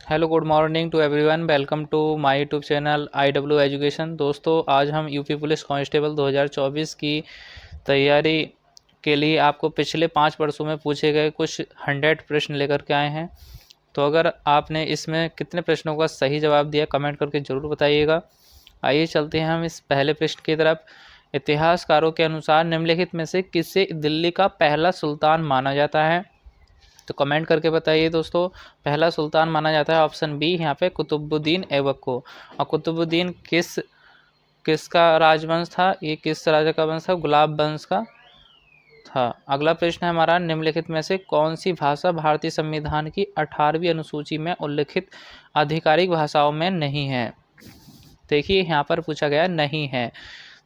Hello good morning to everyone. Welcome to my YouTube channel IW education. दोस्तों, आज हम UP police constable 2024 की तैयारी के लिए आपको पिछले 5 वर्षों में पूछे गए कुछ 100 प्रश्न लेकर के आए हैं। तो अगर आपने इसमें कितने प्रश्नों का सही जवाब दिया कमेंट करके ज़रूर बताइएगा। आइए चलते हैं हम इस पहले प्रश्न की तरफ। इतिहासकारों के अनुसार निम्नलिखित में से किसे दिल्ली का पहला सुल्तान माना जाता है? तो कमेंट करके बताइए दोस्तों। पहला सुल्तान माना जाता है ऑप्शन बी यहाँ पे कुतुबुद्दीन ऐबक को। और कुतुबुद्दीन किसका राजवंश था? ये किस राजा का वंश था? गुलाब वंश का था। अगला प्रश्न है हमारा, निम्नलिखित में से कौन सी भाषा भारतीय संविधान की 18वीं अनुसूची में उल्लिखित आधिकारिक भाषाओं में नहीं है? देखिए यहाँ पर पूछा गया नहीं है,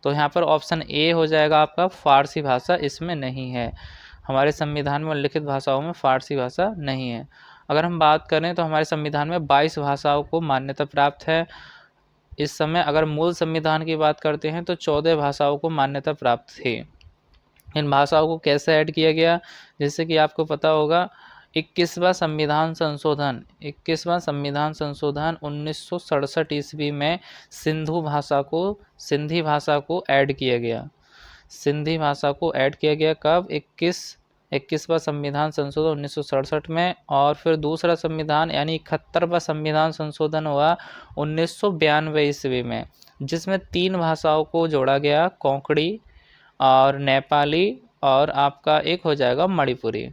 तो यहाँ पर ऑप्शन ए हो जाएगा आपका, फारसी भाषा इसमें नहीं है। हमारे संविधान में उल्लिखित भाषाओं में फारसी भाषा नहीं है। अगर हम बात करें तो हमारे संविधान में 22 भाषाओं को मान्यता प्राप्त है इस समय। अगर मूल संविधान की बात करते हैं तो 14 भाषाओं को मान्यता प्राप्त थी। इन भाषाओं को कैसे ऐड किया गया? जैसे कि आपको पता होगा 21वां संविधान संशोधन 1967 ईस्वी में सिंधी भाषा को ऐड किया गया। सिंधी भाषा को ऐड किया गया कब? 21वां संविधान संशोधन 1967 में। और फिर दूसरा संविधान यानी 71वां संविधान संशोधन हुआ 1992 ईस्वी में, जिसमें 3 भाषाओं को जोड़ा गया, कोंकणी और नेपाली और आपका एक हो जाएगा मणिपुरी।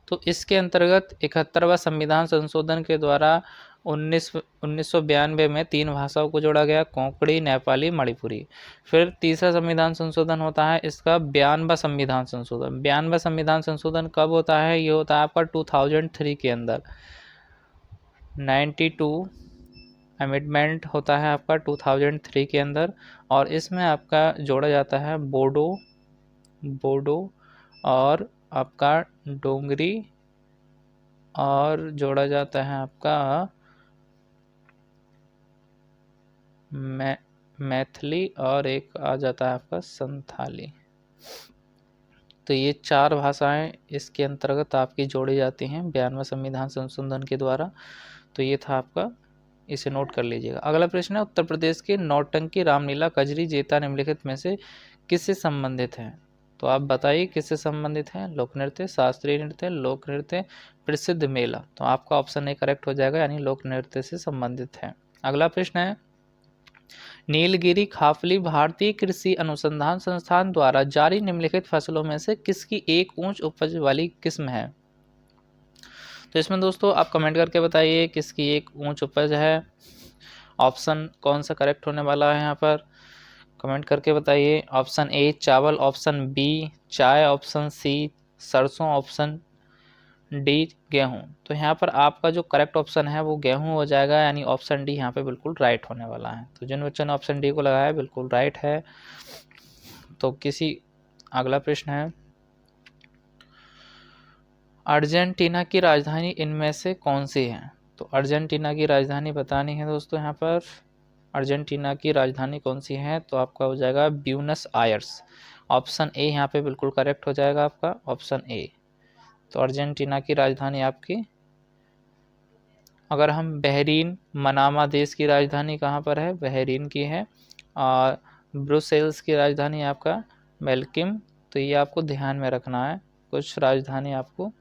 तो इसके अंतर्गत 71वां संविधान संशोधन के द्वारा 1992 में 3 भाषाओं को जोड़ा गया, कोंकणी, नेपाली, मणिपुरी। फिर तीसरा संविधान संशोधन होता है इसका 92वां संविधान संशोधन। 92वां संविधान संशोधन कब होता है? ये होता है आपका 2003 के अंदर। 92 अमेंडमेंट होता है आपका 2003 के अंदर, और इसमें आपका जोड़ा जाता है बोडो और आपका डोंगरी, और जोड़ा जाता है आपका मैथिली, और एक आ जाता है आपका संथाली। तो ये 4 भाषाएं इसके अंतर्गत आपकी जोड़ी जाती हैं 92वां संविधान संशोधन के द्वारा। तो ये था आपका, इसे नोट कर लीजिएगा। अगला प्रश्न है, उत्तर प्रदेश के नौटंकी, रामलीला, कजरी, जेता निम्नलिखित में से किससे संबंधित है? तो आप बताइए किससे संबंधित है? लोक नृत्य, शास्त्रीय नृत्य, लोक नृत्य, प्रसिद्ध मेला। तो आपका ऑप्शन ए करेक्ट हो जाएगा, यानी लोक नृत्य से संबंधित है। अगला प्रश्न है, नीलगिरी खाफली भारतीय कृषि अनुसंधान संस्थान द्वारा जारी निम्नलिखित फसलों में से किसकी एक उच्च उपज वाली किस्म है? तो इसमें दोस्तों आप कमेंट करके बताइए किसकी एक उच्च उपज है। ऑप्शन कौन सा करेक्ट होने वाला है यहाँ पर? कमेंट करके बताइए। ऑप्शन ए चावल, ऑप्शन बी चाय, ऑप्शन सी सरसों, ऑप्शन डी गेहूं। तो यहाँ पर आपका जो करेक्ट ऑप्शन है वो गेहूं हो जाएगा, यानी ऑप्शन डी यहाँ पे बिल्कुल राइट होने वाला है। तो जिन बच्चों ने ऑप्शन डी को लगाया बिल्कुल राइट है। तो अगला प्रश्न है, अर्जेंटीना की राजधानी इनमें से कौन सी है? तो अर्जेंटीना की राजधानी बतानी है दोस्तों यहाँ पर। अर्जेंटीना की राजधानी कौन सी है? तो आपका हो जाएगा ब्यूनस आयर्स। ऑप्शन ए यहाँ पे बिल्कुल करेक्ट हो जाएगा आपका, ऑप्शन ए। तो अर्जेंटीना की राजधानी आपकी, अगर हम बहरीन, मनामा देश की राजधानी कहाँ पर है? बहरीन की है। और ब्रुसेल्स की राजधानी आपका मेल्किम। तो ये आपको ध्यान में रखना है, कुछ राजधानी आपको,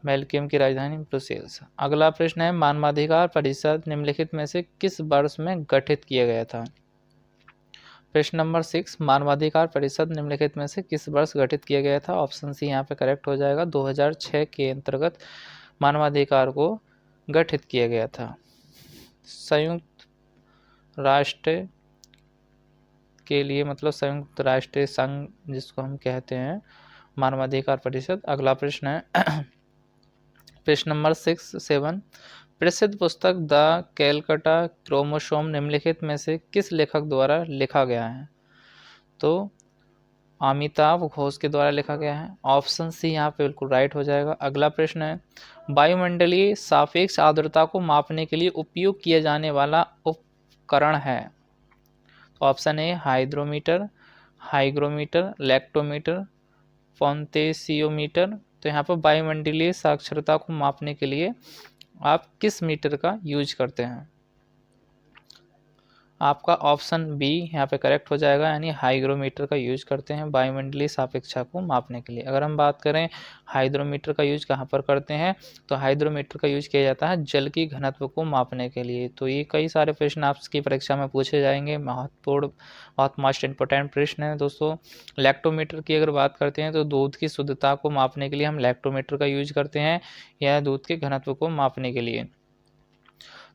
बेल्जियम की राजधानी ब्रुसेल्स। अगला प्रश्न है, मानवाधिकार परिषद निम्नलिखित में से किस वर्ष में गठित किया गया था? प्रश्न नंबर 6, मानवाधिकार परिषद निम्नलिखित में से किस वर्ष गठित किया गया था? ऑप्शन सी यहाँ पे करेक्ट हो जाएगा, 2006 के अंतर्गत मानवाधिकार को गठित किया गया था। संयुक्त राष्ट्र के लिए, मतलब संयुक्त राष्ट्र संघ जिसको हम कहते हैं, मानवाधिकार परिषद। अगला प्रश्न है प्रश्न नंबर 7, प्रसिद्ध पुस्तक द कैलकटा क्रोमोसोम निम्नलिखित में से किस लेखक द्वारा लिखा गया है? तो अमिताभ घोष के द्वारा लिखा गया है। ऑप्शन सी यहाँ पे बिल्कुल राइट हो जाएगा। अगला प्रश्न है, वायुमंडलीय सापेक्ष आर्द्रता को मापने के लिए उपयोग किया जाने वाला उपकरण है? तो option A hydrometer, hygrometer, lactometer, potentiometer. तो यहाँ पर वायुमंडलीय साक्षरता को मापने के लिए आप किस मीटर का यूज करते हैं? आपका ऑप्शन बी यहाँ पे करेक्ट हो जाएगा, यानी हाइग्रोमीटर का यूज करते हैं वायुमंडलीय सापेक्षता को मापने के लिए। अगर हम बात करें हाइड्रोमीटर का यूज कहाँ पर करते हैं, तो हाइड्रोमीटर का यूज किया जाता है जल की घनत्व को मापने के लिए। तो ये कई सारे प्रश्न आपकी परीक्षा में पूछे जाएंगे, महत्वपूर्ण, बहुत मोस्ट इंपॉर्टेंट प्रश्न है दोस्तों। लैक्टोमीटर की अगर बात करते हैं तो दूध की शुद्धता को मापने के लिए हम लैक्टोमीटर का यूज करते हैं, या दूध के घनत्व को मापने के लिए।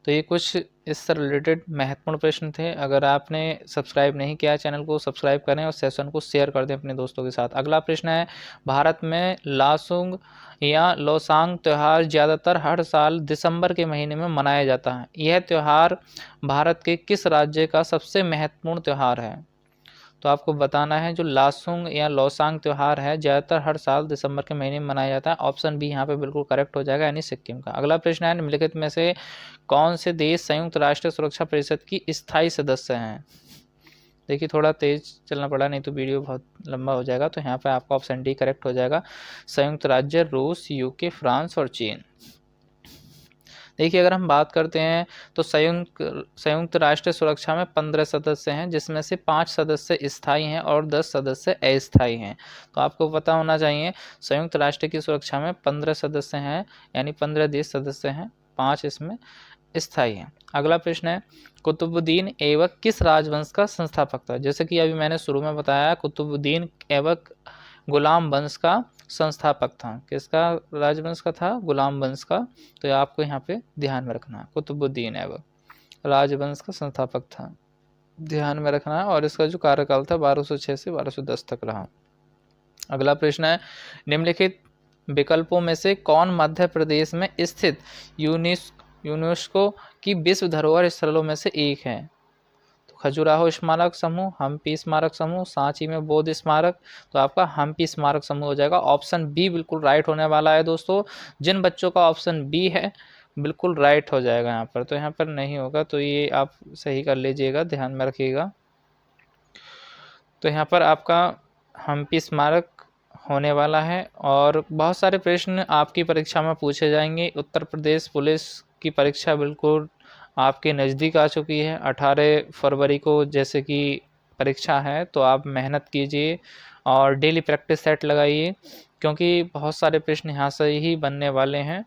तो ये कुछ इससे रिलेटेड महत्वपूर्ण प्रश्न थे। अगर आपने सब्सक्राइब नहीं किया चैनल को सब्सक्राइब करें और सेशन को शेयर कर दें अपने दोस्तों के साथ। अगला प्रश्न है, भारत में लासुंग या लोसांग त्यौहार ज़्यादातर हर साल दिसंबर के महीने में मनाया जाता है। यह त्यौहार भारत के किस राज्य का सबसे महत्वपूर्ण त्यौहार है? तो आपको बताना है जो लासुंग या लोसांग त्यौहार है ज़्यादातर हर साल दिसंबर के महीने में मनाया जाता है। ऑप्शन बी यहाँ पे बिल्कुल करेक्ट हो जाएगा, यानी सिक्किम का। अगला प्रश्न है, निम्नलिखित में से कौन से देश संयुक्त राष्ट्र सुरक्षा परिषद की स्थायी सदस्य हैं? देखिए थोड़ा तेज चलना पड़ा, नहीं तो वीडियो बहुत लंबा हो जाएगा। तो यहाँ पे आपका ऑप्शन डी करेक्ट हो जाएगा, संयुक्त राज्य, रूस, यूके, फ्रांस और चीन। देखिए अगर हम बात करते हैं तो संयुक्त राष्ट्र सुरक्षा में 15 सदस्य हैं, जिसमें से 5 सदस्य स्थायी हैं और 10 सदस्य अस्थायी हैं। तो आपको पता होना चाहिए संयुक्त राष्ट्र की सुरक्षा में 15 सदस्य हैं, यानी 15 देश सदस्य हैं, 5 इसमें स्थायी हैं। अगला प्रश्न है, कुतुबुद्दीन ऐबक किस राजवंश का संस्थापक था? जैसे कि अभी मैंने शुरू में बताया, कुतुबुद्दीन ऐबक गुलाम वंश का संस्थापक था। किसका राजवंश का था? गुलाम वंश का। तो ये आपको यहाँ पे ध्यान में रखना है, कुतुबुद्दीन ऐबक राजवंश का संस्थापक था, ध्यान में रखना है। और इसका जो कार्यकाल था 1206 से 1210 तक रहा। अगला प्रश्न है, निम्नलिखित विकल्पों में से कौन मध्य प्रदेश में स्थित यूनेस्को की विश्व धरोहर स्थलों में से एक है? तो खजुराहो स्मारक समूह, हम्पी स्मारक समूह, सांची में बौद्ध स्मारक। तो आपका हम्पी स्मारक समूह हो जाएगा। ऑप्शन बी बिल्कुल राइट होने वाला है दोस्तों। जिन बच्चों का ऑप्शन बी है बिल्कुल राइट हो जाएगा यहाँ पर, तो यहाँ पर नहीं होगा, तो ये आप सही कर लीजिएगा, ध्यान में रखिएगा। तो यहाँ पर आपका हम्पी स्मारक होने वाला है। और बहुत सारे प्रश्न आपकी परीक्षा में पूछे जाएंगे। उत्तर प्रदेश पुलिस की परीक्षा बिल्कुल आपके नज़दीक आ चुकी है, 18 फरवरी को जैसे कि परीक्षा है। तो आप मेहनत कीजिए और डेली प्रैक्टिस सेट लगाइए, क्योंकि बहुत सारे प्रश्न यहाँ से ही बनने वाले हैं।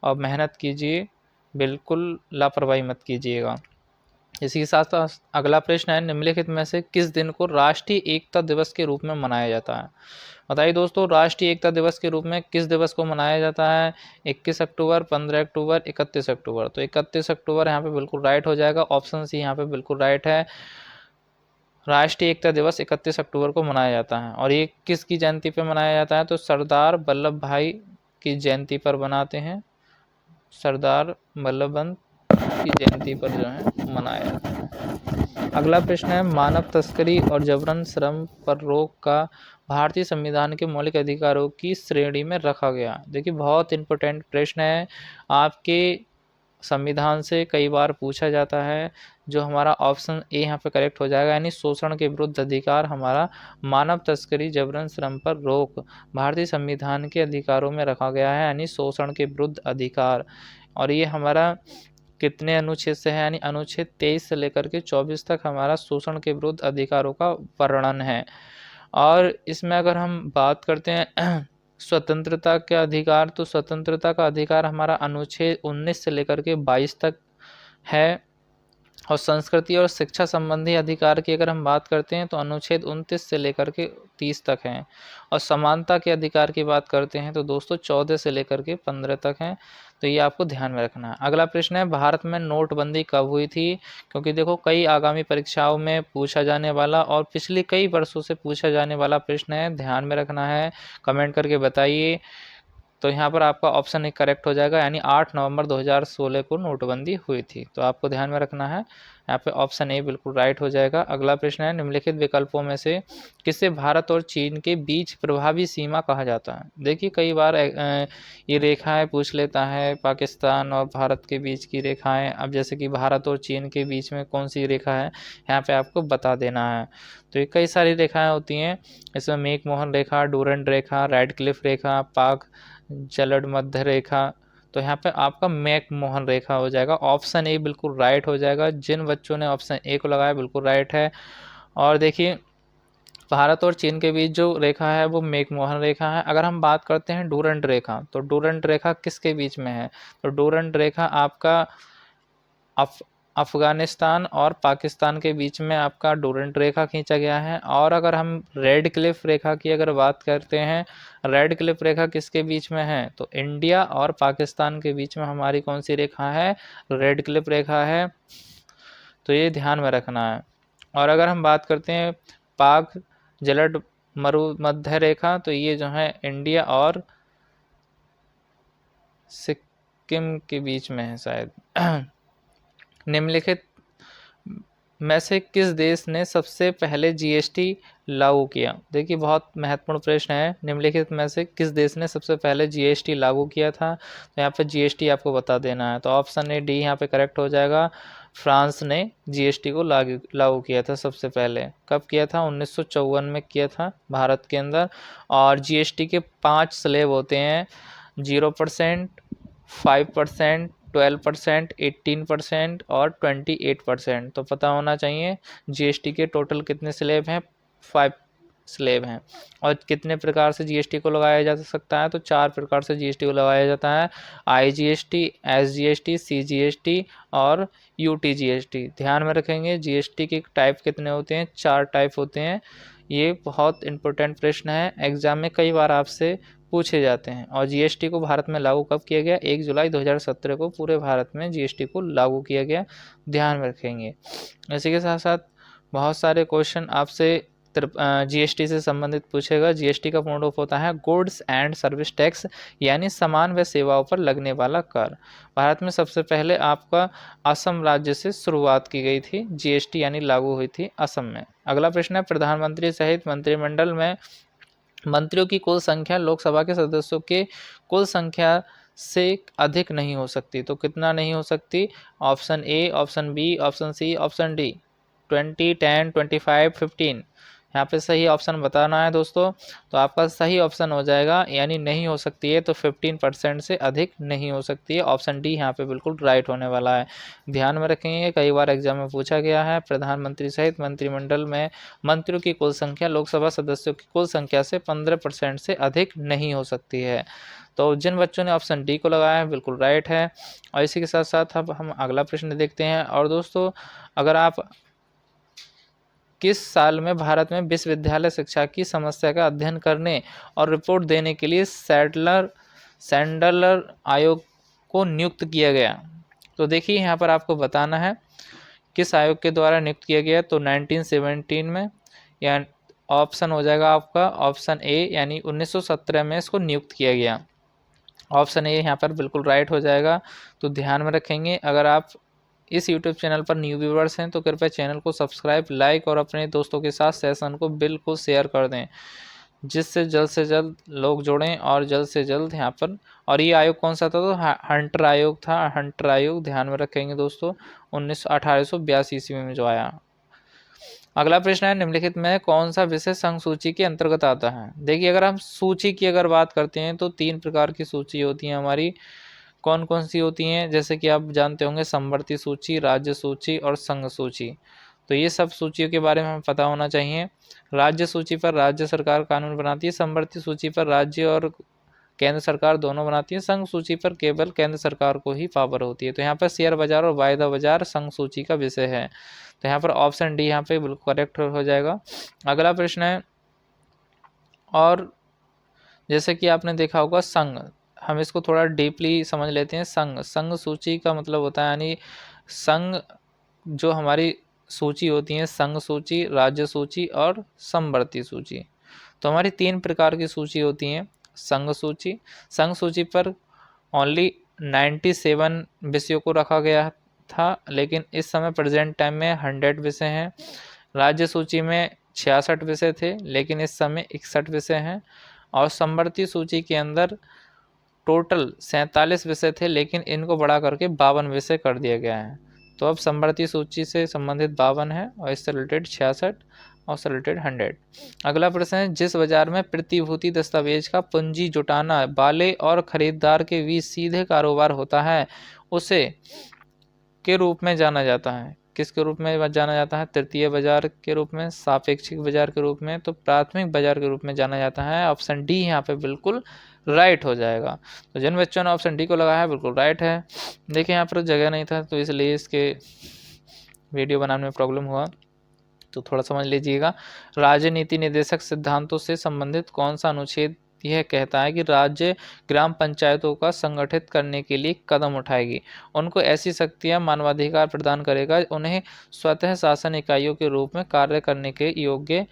और मेहनत कीजिए, बिल्कुल लापरवाही मत कीजिएगा। इसी के साथ साथ अगला प्रश्न है, निम्नलिखित में से किस दिन को राष्ट्रीय एकता दिवस के रूप में मनाया जाता है? बताइए दोस्तों, राष्ट्रीय एकता दिवस के रूप में किस दिवस को मनाया जाता है? 21 अक्टूबर, 15 अक्टूबर, 31 अक्टूबर। तो 31 अक्टूबर यहाँ पे बिल्कुल राइट हो जाएगा, ऑप्शन सी यहाँ पे बिल्कुल राइट है। राष्ट्रीय एकता दिवस 31 अक्टूबर को मनाया जाता है। और ये किसकी जयंती पर मनाया जाता है? तो सरदार वल्लभ भाई की जयंती पर बनाते हैं, सरदार वल्लभ की जयंती पर जो है मनाया जाता है। अगला प्रश्न है, मानव तस्करी और जबरन श्रम पर रोक का भारतीय संविधान के मौलिक अधिकारों की श्रेणी में रखा गया। देखिए बहुत इंपॉर्टेंट प्रश्न है, आपके संविधान से कई बार पूछा जाता है। जो हमारा ऑप्शन ए यहाँ पे करेक्ट हो जाएगा, यानी शोषण के विरुद्ध अधिकार हमारा मानव तस्करी जबरन श्रम पर रोक भारतीय संविधान के अधिकारों में रखा गया है, यानी शोषण के विरुद्ध अधिकार। और ये हमारा कितने अनुच्छेद से है? यानी अनुच्छेद 23 से लेकर के 24 तक हमारा शोषण के विरुद्ध अधिकारों का वर्णन है। और इसमें अगर हम बात करते हैं स्वतंत्रता के अधिकार, तो स्वतंत्रता का अधिकार हमारा अनुच्छेद 19 से लेकर के 22 तक है। और संस्कृति और शिक्षा संबंधी अधिकार की अगर हम बात करते हैं तो अनुच्छेद 29 से लेकर के 30 तक हैं। और समानता के अधिकार की बात करते हैं तो दोस्तों 14 से लेकर के 15 तक हैं। तो ये आपको ध्यान में रखना है। अगला प्रश्न है, भारत में नोटबंदी कब हुई थी? क्योंकि देखो कई आगामी परीक्षाओं में पूछा जाने वाला और पिछले कई वर्षों से पूछा जाने वाला प्रश्न है, ध्यान में रखना है, कमेंट करके बताइए। तो यहाँ पर आपका ऑप्शन एक करेक्ट हो जाएगा, यानी 8 नवंबर 2016 को नोटबंदी हुई थी। तो आपको ध्यान में रखना है, यहाँ पे ऑप्शन ए बिल्कुल राइट हो जाएगा। अगला प्रश्न है, निम्नलिखित विकल्पों में से किसे भारत और चीन के बीच प्रभावी सीमा कहा जाता है? देखिए कई बार ये रेखाएं पूछ लेता है, पाकिस्तान और भारत के बीच की रेखाएं। अब जैसे कि भारत और चीन के बीच में कौन सी रेखा है, यहाँ पे आपको बता देना है। तो ये कई सारी रेखाएं होती हैं, इसमें मैक मोहन रेखा, डूरंड रेखा, रेडक्लिफ रेखा, पाक जलड मध्य रेखा। तो यहाँ पे आपका मैकमोहन रेखा हो जाएगा। ऑप्शन ए बिल्कुल राइट हो जाएगा। जिन बच्चों ने ऑप्शन ए को लगाया बिल्कुल राइट है। और देखिए भारत और चीन के बीच जो रेखा है वो मैकमोहन रेखा है। अगर हम बात करते हैं डूरंट रेखा, तो डूरंट रेखा किसके बीच में है? तो डूरंट रेखा आपका अफगानिस्तान और पाकिस्तान के बीच में आपका डूरंट रेखा खींचा गया है। और अगर हम रेड क्लिफ रेखा की अगर बात करते हैं, रेड क्लिफ रेखा किसके बीच में है? तो इंडिया और पाकिस्तान के बीच में हमारी कौन सी रेखा है? रेड क्लिफ रेखा है। तो ये ध्यान में रखना है। और अगर हम बात करते हैं पाक जलद मरुमध्य रेखा, तो ये जो है इंडिया और सिक्किम के बीच में है शायद। निम्नलिखित में से किस देश ने सबसे पहले जीएसटी लागू किया? देखिए बहुत महत्वपूर्ण प्रश्न है। निम्नलिखित में से किस देश ने सबसे पहले जीएसटी लागू किया था? तो यहाँ पे जीएसटी आपको बता देना है। तो ऑप्शन ए डी यहाँ पे करेक्ट हो जाएगा। फ्रांस ने जीएसटी को लागू किया था सबसे पहले। कब किया था? 1954 में किया था भारत के अंदर। और जीएसटी के 5 स्लैब होते हैं, 0%, 5%, 12%, 18% और 28%। तो पता होना चाहिए जीएसटी के टोटल कितने स्लैब हैं? 5 स्लैब हैं। और कितने प्रकार से जीएसटी को लगाया जा सकता है? तो 4 प्रकार से जीएसटी को लगाया जाता है। आईजीएसटी, एसजीएसटी, सीजीएसटी और यूटीजीएसटी। ध्यान में रखेंगे जीएसटी के टाइप कितने होते हैं? 4 टाइप होते हैं। ये बहुत इंपॉर्टेंट प्रश्न है, एग्जाम में कई बार आपसे पूछे जाते हैं। और जीएसटी को भारत में लागू कब किया गया? 1 जुलाई 2017 को पूरे भारत में जीएसटी को लागू किया गया। ध्यान में रखेंगे। इसी के साथ साथ बहुत सारे क्वेश्चन आपसे जीएसटी से संबंधित पूछेगा। जीएसटी का पूर्ण रूप होता है गुड्स एंड सर्विस टैक्स, यानी सामान व सेवाओं पर लगने वाला कर। भारत में सबसे पहले आपका असम राज्य से शुरुआत की गई थी, जीएसटी यानी लागू हुई थी असम में। अगला प्रश्न है प्रधानमंत्री सहित मंत्रिमंडल में मंत्रियों की कुल संख्या लोकसभा के सदस्यों के कुल संख्या से अधिक नहीं हो सकती। तो कितना नहीं हो सकती? Option A, option B, option C, option D. 20, 10, 25, 15। यहाँ पे सही ऑप्शन बताना है दोस्तों। तो आपका सही ऑप्शन हो जाएगा, यानी नहीं हो सकती है तो 15% से अधिक नहीं हो सकती है। ऑप्शन डी यहाँ पे बिल्कुल राइट होने वाला है। ध्यान में रखेंगे, कई बार एग्जाम में पूछा गया है। प्रधानमंत्री सहित मंत्रिमंडल में मंत्रियों की कुल संख्या लोकसभा सदस्यों की कुल संख्या से 15% से अधिक नहीं हो सकती है। तो जिन बच्चों ने ऑप्शन डी को लगाया है बिल्कुल राइट है। और इसी के साथ साथ अब हम अगला प्रश्न देखते हैं। और दोस्तों अगर आप किस साल में भारत में विश्वविद्यालय शिक्षा की समस्या का अध्ययन करने और रिपोर्ट देने के लिए सैंडलर आयोग को नियुक्त किया गया? तो देखिए यहाँ पर आपको बताना है किस आयोग के द्वारा नियुक्त किया गया। तो 1917 में, या ऑप्शन हो जाएगा आपका ऑप्शन ए, यानी 1917 में इसको नियुक्त किया गया। ऑप्शन ए यहाँ पर बिल्कुल राइट हो जाएगा। तो ध्यान में रखेंगे, अगर आप इस YouTube चैनल पर न्यू व्यूवर्स हैं तो कृपया चैनल को सब्सक्राइब, लाइक और अपने दोस्तों के साथ सेशन को बिल्कुल शेयर कर दें, जिससे जल्द से जल्द लोग जुड़ें और जल्द से जल्द यहाँ पर। और ये आयोग कौन सा था? तो हंटर आयोग था। हंटर आयोग ध्यान में रखेंगे दोस्तों, 1882 ईस्वी में जो आया। अगला प्रश्न है निम्नलिखित में कौन सा विषय संघ सूची के अंतर्गत आता है? देखिए अगर हम सूची की अगर बात करते हैं तो 3 प्रकार की सूची होती है हमारी। कौन कौन सी होती हैं? जैसे कि आप जानते होंगे समवर्ती सूची, राज्य सूची और संघ सूची। तो ये सब सूचियों के बारे में हमें पता होना चाहिए। राज्य सूची पर राज्य सरकार कानून बनाती है, समवर्ती सूची पर राज्य और केंद्र सरकार दोनों बनाती है, संघ सूची पर केवल केंद्र सरकार को ही पावर होती है। तो यहाँ पर शेयर बाजार और वायदा बाजार संघ सूची का विषय है। तो यहाँ पर ऑप्शन डी यहाँ पे बिल्कुल करेक्ट हो जाएगा। अगला प्रश्न है, और जैसे कि आपने देखा होगा संघ, हम इसको थोड़ा डीपली समझ लेते हैं। संघ सूची का मतलब होता है, यानी संघ जो हमारी सूची होती है, संघ सूची, राज्य सूची और समवर्ती सूची। तो हमारी 3 प्रकार की सूची होती हैं। संघ सूची, संघ सूची पर ओनली 97 विषयों को रखा गया था, लेकिन इस समय प्रेजेंट टाइम में 100 विषय हैं। राज्य सूची में 66 विषय थे, लेकिन इस समय 61 विषय हैं। और समवर्ती सूची के अंदर टोटल 47 विषय थे, लेकिन इनको बढ़ा करके 52 विषय कर दिया गया है। तो अब समवर्ती सूची से संबंधित 52 है और इससे रिलेटेड 66, ऑसलेटेड 100। अगला प्रश्न है, जिस बाजार में प्रतिभूति दस्तावेज का पूंजी जुटाना वाले और खरीदार के बीच सीधे कारोबार होता है उसे के रूप में जाना जाता है? किसके रूप में जाना जाता है? तृतीय बाजार के रूप में, सापेक्षिक बाजार के रूप में, तो प्राथमिक बाजार के रूप में जाना जाता है। ऑप्शन डी यहाँ पे बिल्कुल राइट हो जाएगा। तो जिन बच्चों ने ऑप्शन डी को लगाया है बिल्कुल राइट है। देखिए यहाँ पर जगह नहीं था तो इसलिए इसके वीडियो बनाने में प्रॉब्लम हुआ, तो थोड़ा समझ लीजिएगा। राजनीति निर्देशक सिद्धांतों से संबंधित कौन सा अनुच्छेद यह कहता है कि राज्य ग्राम पंचायतों का संगठित करने के लिए कदम उठाएगी, उनको ऐसी शक्तियां मानवाधिकार प्रदान करेगा, उन्हें स्वतः शासन इकाइयों के रूप में कार्य करने के योग्य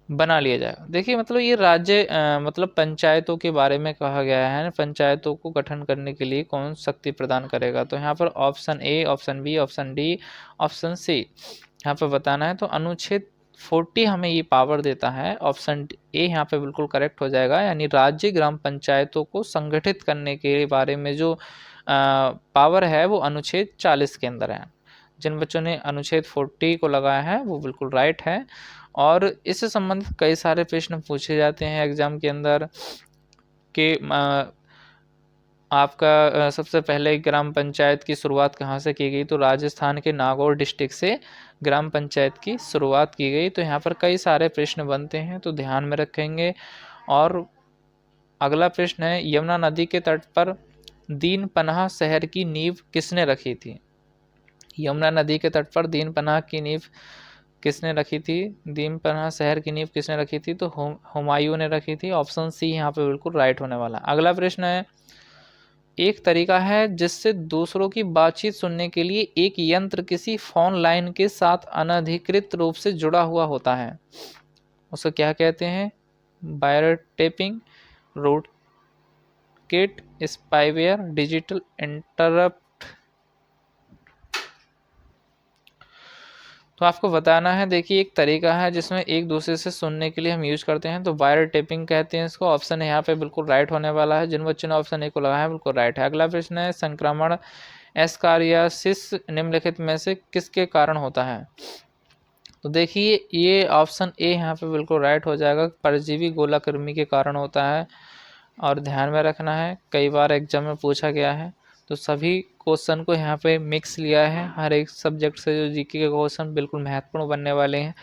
बना लिया जाएगा। देखिए मतलब ये राज्य मतलब पंचायतों के बारे में कहा गया है, पंचायतों को गठन करने के लिए कौन शक्ति प्रदान करेगा। तो यहाँ पर option A, option B, option D, option C यहाँ पर बताना है। तो अनुच्छेद 40 हमें ये पावर देता है। ऑप्शन ए यहाँ पे बिल्कुल करेक्ट हो जाएगा, यानी राज्य ग्राम पंचायतों को संगठित करने के बारे में जो पावर है वो अनुच्छेद 40 के अंदर है। जिन बच्चों ने अनुच्छेद 40 को लगाया है वो बिल्कुल राइट है। और इससे संबंधित कई सारे प्रश्न पूछे जाते हैं एग्जाम के अंदर कि आपका सबसे पहले ग्राम पंचायत की शुरुआत कहाँ से की गई, तो राजस्थान के नागौर डिस्ट्रिक्ट से ग्राम पंचायत की शुरुआत की गई। तो यहाँ पर कई सारे प्रश्न बनते हैं तो ध्यान में रखेंगे। और अगला प्रश्न है, यमुना नदी के तट पर दीनपनाह शहर की नींव किसने रखी थी? यमुना नदी के तट पर दीनपनाह की नींव किसने रखी थी? दीनपनाह शहर की नींव किसने रखी थी? तो हुमायूं ने रखी थी। ऑप्शन सी यहाँ पे बिल्कुल राइट होने वाला। अगला प्रश्न है, एक तरीका है जिससे दूसरों की बातचीत सुनने के लिए एक यंत्र किसी फोन लाइन के साथ अनधिकृत रूप से जुड़ा हुआ होता है, उसको क्या कहते हैं? Wiretapping, rootkit, spyware, digital interrupt. तो आपको बताना है। देखिए एक तरीका है जिसमें एक दूसरे से सुनने के लिए हम यूज करते हैं, तो वायर टेपिंग कहते हैं इसको। ऑप्शन यहाँ पे बिल्कुल राइट होने वाला है। जिन बच्चों ने ऑप्शन ए को लगाया है बिल्कुल राइट है। अगला प्रश्न है, संक्रमण एस्कारियासिस निम्नलिखित में से किसके कारण होता है? तो देखिए ये ऑप्शन ए यहाँ पे बिल्कुल राइट हो जाएगा, परजीवी गोलाकृमि के कारण होता है। और ध्यान में रखना है, कई बार एग्जाम में पूछा गया है, तो सभी क्वेश्चन को यहाँ पे मिक्स लिया है। हर एक सब्जेक्ट से जो जीके के क्वेश्चन बिल्कुल महत्वपूर्ण बनने वाले हैं,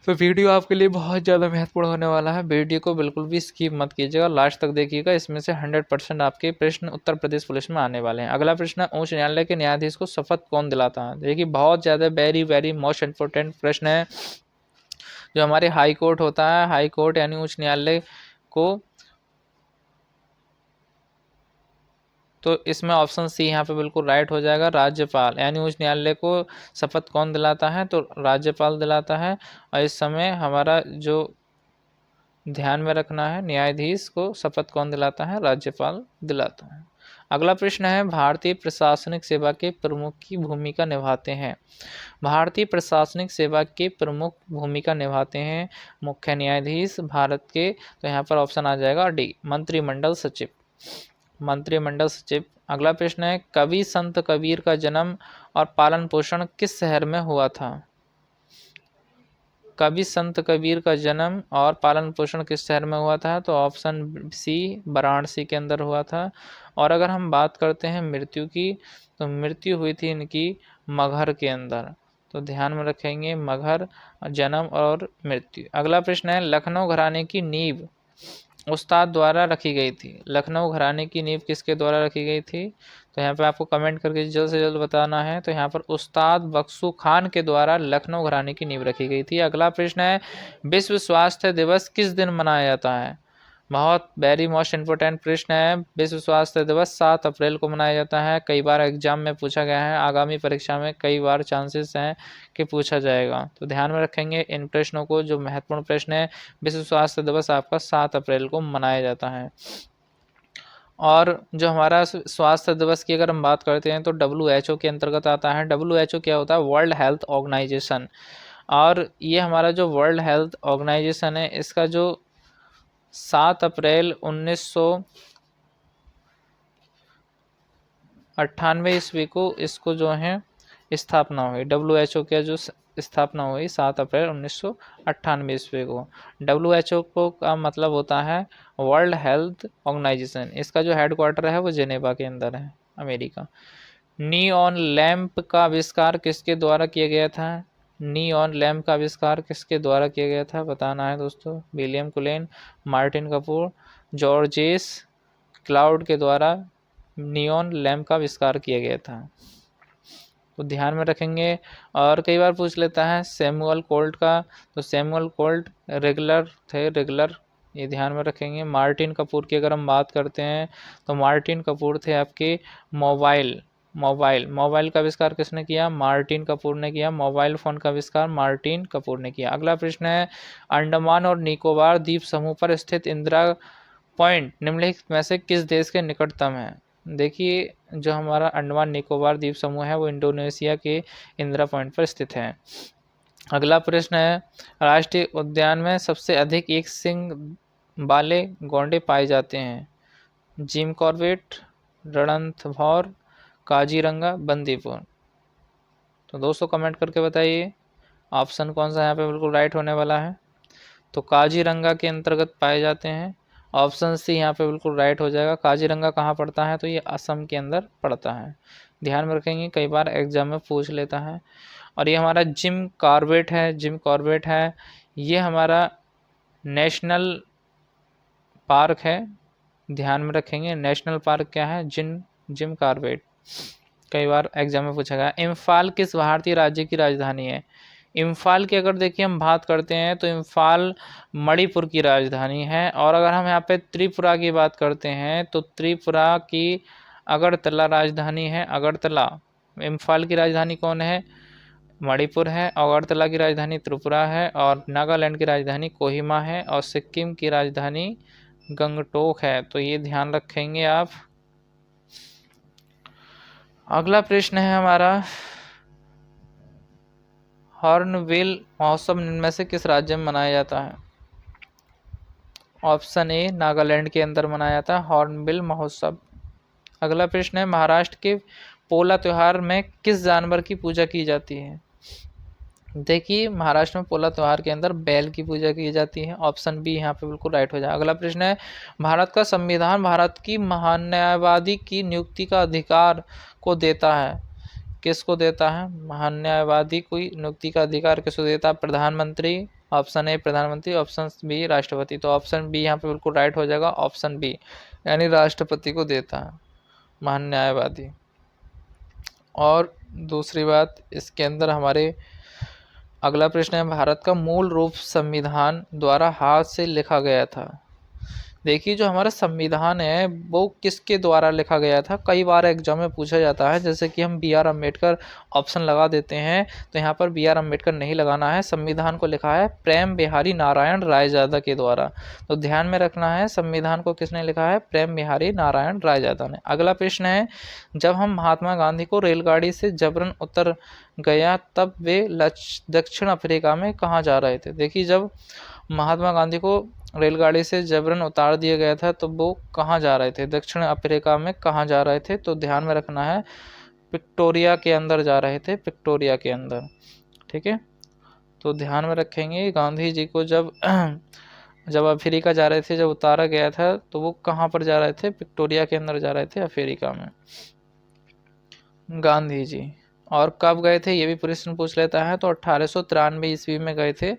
तो वीडियो आपके लिए बहुत ज़्यादा महत्वपूर्ण होने वाला है। वीडियो को बिल्कुल भी स्किप मत कीजिएगा, लास्ट तक देखिएगा। इसमें से 100% आपके प्रश्न उत्तर प्रदेश पुलिस में आने वाले हैं। अगला प्रश्न है, उच्च न्यायालय के न्यायाधीश को शपथ कौन दिलाता है? देखिए बहुत ज़्यादा वेरी वेरी मोस्ट इम्पोर्टेंट प्रश्न है। जो हमारे हाई कोर्ट होता है, हाई कोर्ट यानी उच्च न्यायालय को, तो इसमें ऑप्शन सी यहाँ पे बिल्कुल राइट हो जाएगा, राज्यपाल। यानी उच्च न्यायालय को शपथ कौन दिलाता है? तो राज्यपाल दिलाता है। और इस समय हमारा जो ध्यान में रखना है, न्यायाधीश को शपथ कौन दिलाता है? राज्यपाल दिलाता है। अगला प्रश्न है, भारतीय प्रशासनिक सेवा के प्रमुख की भूमिका निभाते हैं? भारतीय प्रशासनिक सेवा के प्रमुख भूमिका निभाते हैं मुख्य न्यायाधीश भारत के। तो यहाँ पर ऑप्शन आ जाएगा डी, मंत्रिमंडल सचिव। मंत्रिमंडल सचिव। अगला प्रश्न है, कवि संत कबीर का जन्म और पालन पोषण किस शहर में हुआ था? कवि संत कबीर का जन्म और पालन पोषण किस शहर में हुआ था? तो ऑप्शन सी, वाराणसी के अंदर हुआ था। और अगर हम बात करते हैं मृत्यु की, तो मृत्यु हुई थी इनकी मगहर के अंदर। तो ध्यान में रखेंगे, मगहर, जन्म और मृत्यु। अगला प्रश्न है, लखनऊ घराने की नींव उस्ताद द्वारा रखी गई थी? लखनऊ घराने की नींव किसके द्वारा रखी गई थी? तो यहाँ पे आपको कमेंट करके जल्द से जल्द बताना है। तो यहाँ पर उस्ताद बख्शू खान के द्वारा लखनऊ घराने की नींव रखी गई थी। अगला प्रश्न है, विश्व स्वास्थ्य दिवस किस दिन मनाया जाता है? बहुत वेरी मोस्ट इम्पोर्टेंट प्रश्न है। विश्व स्वास्थ्य दिवस 7 अप्रैल को मनाया जाता है। कई बार एग्जाम में पूछा गया है, आगामी परीक्षा में कई बार चांसेस हैं कि पूछा जाएगा, तो ध्यान में रखेंगे इन प्रश्नों को। जो महत्वपूर्ण प्रश्न है, विश्व स्वास्थ्य दिवस आपका 7 अप्रैल को मनाया जाता है। और जो हमारा स्वास्थ्य दिवस की अगर हम बात करते हैं तो WHO के अंतर्गत आता है। WHO क्या होता है? World health organisation. और ये हमारा जो वर्ल्ड हेल्थ ऑर्गेनाइजेशन है, इसका जो 7 अप्रैल 1998 ईस्वी को इसको जो है स्थापना हुई। WHO का जो स्थापना हुई 7 अप्रैल 1998 ईस्वी को। WHO को का मतलब होता है वर्ल्ड हेल्थ ऑर्गेनाइजेशन। इसका जो हेडक्वार्टर है वो जेनेवा के अंदर है, अमेरिका। नियॉन लैंप का आविष्कार किसके द्वारा किया गया था? नियॉन लैंप का आविष्कार किसके द्वारा किया गया था, बताना है दोस्तों। William Cullen, Martin Kapoor, Georges Claude के द्वारा नियॉन लैंप का आविष्कार किया गया था, तो ध्यान में रखेंगे। और कई बार पूछ लेता है सैमुअल कोल्ट का, तो सैमुअल कोल्ट रेगुलर थे, रेगुलर, ये ध्यान में रखेंगे। मार्टिन कपूर की अगर हम बात करते हैं तो मार्टिन कपूर थे आपके मोबाइल का आविष्कार किसने किया? मार्टिन कपूर ने किया। मोबाइल फ़ोन का आविष्कार मार्टिन कपूर ने किया। अगला प्रश्न है, अंडमान और निकोबार द्वीप समूह पर स्थित इंदिरा पॉइंट निम्नलिखित में से किस देश के निकटतम है? देखिए, जो हमारा अंडमान निकोबार द्वीप समूह है वो इंडोनेशिया के इंदिरा पॉइंट पर स्थित है। अगला प्रश्न है, राष्ट्रीय उद्यान में सबसे अधिक एक सींग वाले गौंडे पाए जाते हैं? Jim Corbett, Ranthambore, Kaziranga, Bandipur. तो दोस्तों कमेंट करके बताइए ऑप्शन कौन सा यहाँ पे बिल्कुल राइट होने वाला है। तो काजीरंगा के अंतर्गत पाए जाते हैं। ऑप्शन सी यहाँ पे बिल्कुल राइट हो जाएगा। काजीरंगा कहाँ पड़ता है? तो ये असम के अंदर पड़ता है। ध्यान में रखेंगे, कई बार एग्जाम में पूछ लेता है। और ये हमारा जिम कॉर्बेट है, जिम कॉर्बेट है, ये हमारा नेशनल पार्क है। ध्यान में रखेंगे, नेशनल पार्क क्या है? जिम कॉर्बेट, कई बार एग्जाम में पूछा गया। इम्फाल किस भारतीय राज्य की राजधानी है? इम्फाल की अगर देखिए हम बात करते हैं तो इम्फाल मणिपुर की राजधानी है। और अगर हम यहाँ पे त्रिपुरा की बात करते हैं तो त्रिपुरा की अगरतला राजधानी है, अगरतला। इम्फाल की राजधानी कौन है? मणिपुर है। अगरतला की राजधानी त्रिपुरा है। और नागालैंड की राजधानी कोहिमा है। और सिक्किम की राजधानी गंगटोक है। तो ये ध्यान रखेंगे आप। अगला प्रश्न है हमारा, हॉर्नबिल महोत्सव निम्न में से किस राज्य में मनाया जाता है? ऑप्शन ए, नागालैंड के अंदर मनाया जाता है हॉर्नबिल महोत्सव। अगला प्रश्न है, महाराष्ट्र के पोला त्योहार में किस जानवर की पूजा की जाती है? देखिए, महाराष्ट्र में पोला त्योहार के अंदर बैल की पूजा की जाती है। ऑप्शन बी यहाँ पे बिल्कुल राइट हो जाए। अगला प्रश्न है, भारत का संविधान भारत की महान्यायवादी की नियुक्ति का अधिकार को देता है? किसको देता है? महान्यायवादी को नियुक्ति का अधिकार किसको देता है? प्रधानमंत्री। ऑप्शन ए प्रधानमंत्री, ऑप्शन बी राष्ट्रपति। तो ऑप्शन बी यहाँ पे बिल्कुल राइट हो जाएगा, ऑप्शन बी, यानी राष्ट्रपति को देता है महान्यायवादी। और दूसरी बात इसके अंदर हमारे अगला प्रश्न है, भारत का मूल रूप संविधान द्वारा हाथ से लिखा गया था? देखिए, जो हमारा संविधान है वो किसके द्वारा लिखा गया था, कई बार एग्जाम में पूछा जाता है। जैसे कि हम B.R. अम्बेडकर ऑप्शन लगा देते हैं, तो यहाँ पर B.R. अम्बेडकर नहीं लगाना है। संविधान को लिखा है प्रेम बिहारी नारायण रायजादा के द्वारा। तो ध्यान में रखना है, संविधान को किसने लिखा है? प्रेम बिहारी नारायण रायजादा ने। अगला प्रश्न है, जब हम महात्मा गांधी को रेलगाड़ी से जबरन उतर गया तब वे दक्षिण अफ्रीका में कहाँ जा रहे थे? देखिए, जब महात्मा गांधी को रेलगाड़ी से जबरन उतार दिया गया था तो वो कहाँ जा रहे थे? दक्षिण अफ्रीका में कहाँ जा रहे थे? तो ध्यान में रखना है, विक्टोरिया के अंदर जा रहे थे, विक्टोरिया के अंदर। ठीक है, तो ध्यान में रखेंगे, गांधी जी को जब अफ्रीका जा रहे थे, जब उतारा गया था तो वो कहाँ पर जा रहे थे? विक्टोरिया के अंदर जा रहे थे, अफ्रीका में, गांधी जी। और कब गए थे ये भी प्रश्न पूछ लेता है। तो 1893 ईस्वी में गए थे,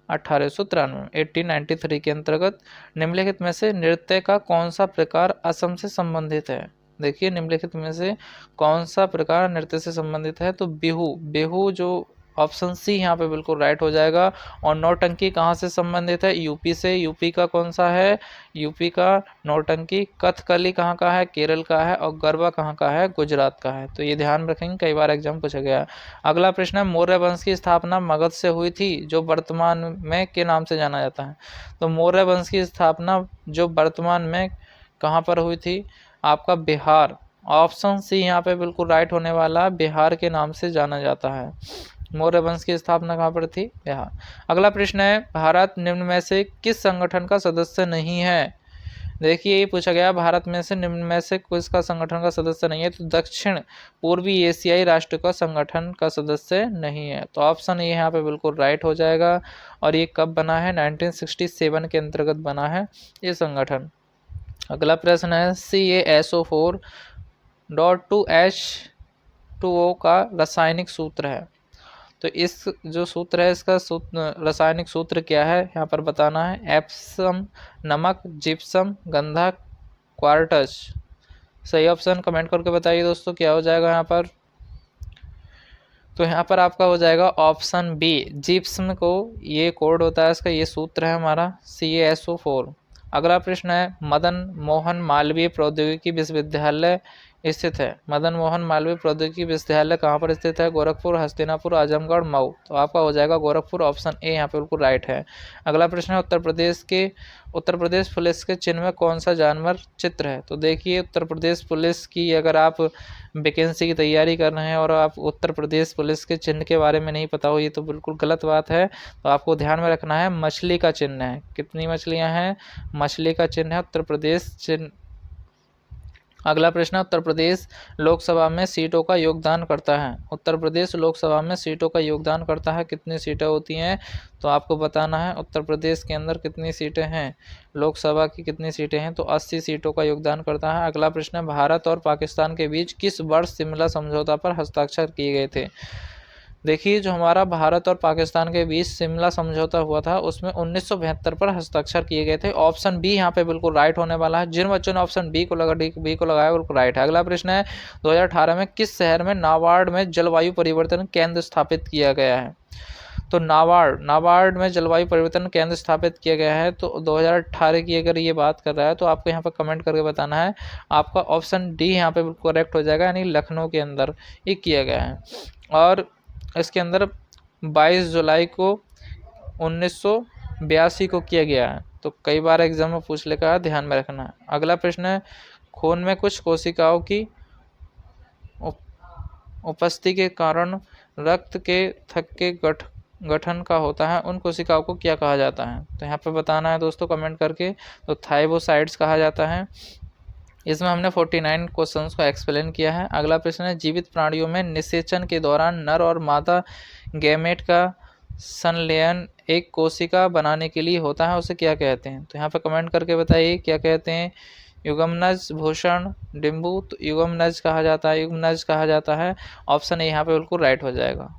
1893 के अंतर्गत निम्नलिखित में से नृत्य का कौन सा प्रकार असम से संबंधित है? देखिए, निम्नलिखित में से कौन सा प्रकार नृत्य से संबंधित है? तो बिहू, बिहू जो ऑप्शन सी यहाँ पे बिल्कुल राइट हो जाएगा। और नौटंकी कहाँ से संबंधित है? यूपी से। यूपी का कौन सा है? यूपी का नौटंकी। कथकली कहाँ का है? केरल का है। और गरबा कहाँ का है? गुजरात का है। तो ये ध्यान रखेंगे, कई बार एग्जाम पूछा गया। अगला प्रश्न है, मौर्य वंश की स्थापना मगध से हुई थी जो वर्तमान में के नाम से जाना जाता है? तो मौर्य वंश की स्थापना जो वर्तमान में कहाँ पर हुई थी? आपका बिहार। ऑप्शन सी यहाँ पे बिल्कुल राइट होने वाला, बिहार के नाम से जाना जाता है। मौर्य वंश की स्थापना कहाँ पर थी? बिहार। अगला प्रश्न है, भारत निम्न में से किस संगठन का सदस्य नहीं है? देखिए ये पूछा गया भारत में से निम्न में से किसका संगठन का सदस्य नहीं है, तो दक्षिण पूर्वी एशियाई राष्ट्र का संगठन का सदस्य नहीं है। तो ऑप्शन ये यहाँ पे बिल्कुल राइट हो जाएगा। और ये कब बना है, 1967 के अंतर्गत बना है ये संगठन। अगला प्रश्न है CaSO4.2H2O का रासायनिक सूत्र है। तो इस जो सूत्र है इसका रासायनिक सूत्र क्या है यहाँ पर बताना है। एप्सम नमक, जिप्सम, गंधक, क्वार्टज। सही ऑप्शन कमेंट करके बताइए दोस्तों क्या हो जाएगा यहाँ पर। तो यहाँ पर आपका हो जाएगा ऑप्शन बी, जिप्सम को ये कोड होता है इसका, ये सूत्र है हमारा CaSO4। अगला प्रश्न है मदन मोहन मालवीय प्रौद्योगिकी विश्वविद्यालय स्थित है। मदन मोहन मालवीय प्रौद्योगिकी विश्वविद्यालय कहाँ पर स्थित है, गोरखपुर, हस्तिनापुर, आजमगढ़, मऊ। तो आपका हो जाएगा गोरखपुर, ऑप्शन ए यहाँ पे बिल्कुल राइट है। अगला प्रश्न है उत्तर प्रदेश पुलिस के चिन्ह में कौन सा जानवर चित्र है। तो देखिए उत्तर प्रदेश पुलिस की अगर आप वैकेंसी की तैयारी कर रहे हैं और आप उत्तर प्रदेश पुलिस के चिन्ह के बारे में नहीं पता हो, ये तो बिल्कुल गलत बात है। तो आपको ध्यान में रखना है मछली का चिन्ह है। कितनी मछलियां हैं, मछली का चिन्ह है उत्तर प्रदेश चिन्ह। अगला प्रश्न है उत्तर प्रदेश लोकसभा में सीटों का योगदान करता है। उत्तर प्रदेश लोकसभा में सीटों का योगदान करता है, कितनी सीटें होती हैं, तो आपको बताना है उत्तर प्रदेश के अंदर कितनी सीटें हैं, लोकसभा की कितनी सीटें हैं, तो 80 सीटों का योगदान करता है। अगला प्रश्न है भारत और पाकिस्तान के बीच किस वर्ष शिमला समझौता पर हस्ताक्षर किए गए थे। देखिए जो हमारा भारत और पाकिस्तान के बीच शिमला समझौता हुआ था उसमें 1972 पर हस्ताक्षर किए गए थे। ऑप्शन बी यहाँ पे बिल्कुल राइट होने वाला है। जिन बच्चों ने ऑप्शन बी को लगाया बिल्कुल राइट है। अगला प्रश्न है 2018 में किस शहर में नाबार्ड में जलवायु परिवर्तन केंद्र स्थापित किया गया है। तो नाबार्ड में जलवायु परिवर्तन केंद्र स्थापित किया गया है। तो 2018 की अगर ये बात कर रहा है तो आपको यहाँ पर कमेंट करके बताना है। आपका ऑप्शन डी यहाँ पे बिल्कुल करेक्ट हो जाएगा, यानी लखनऊ के अंदर ये किया गया है। और इसके अंदर 22 जुलाई को 1982 को किया गया है। तो कई बार एग्जाम में पूछ लेगा, ध्यान में रखना है। अगला प्रश्न है खून में कुछ कोशिकाओं की उपस्थिति के कारण रक्त के थक्के गठन का होता है, उन कोशिकाओं को क्या कहा जाता है। तो यहाँ पे बताना है दोस्तों कमेंट करके। तो थाइमोसाइट्स कहा जाता है। इसमें हमने 49 क्वेश्चंस को एक्सप्लेन किया है। अगला प्रश्न है जीवित प्राणियों में निषेचन के दौरान नर और मादा गैमेट का संलयन एक कोशिका बनाने के लिए होता है, उसे क्या कहते हैं। तो यहाँ पे कमेंट करके बताइए क्या कहते हैं। युग्मनज, भूषण, डिम्बू। तो युग्मनज कहा जाता है, युग्मनज कहा जाता है। ऑप्शन ए यहाँ पे बिल्कुल राइट हो जाएगा।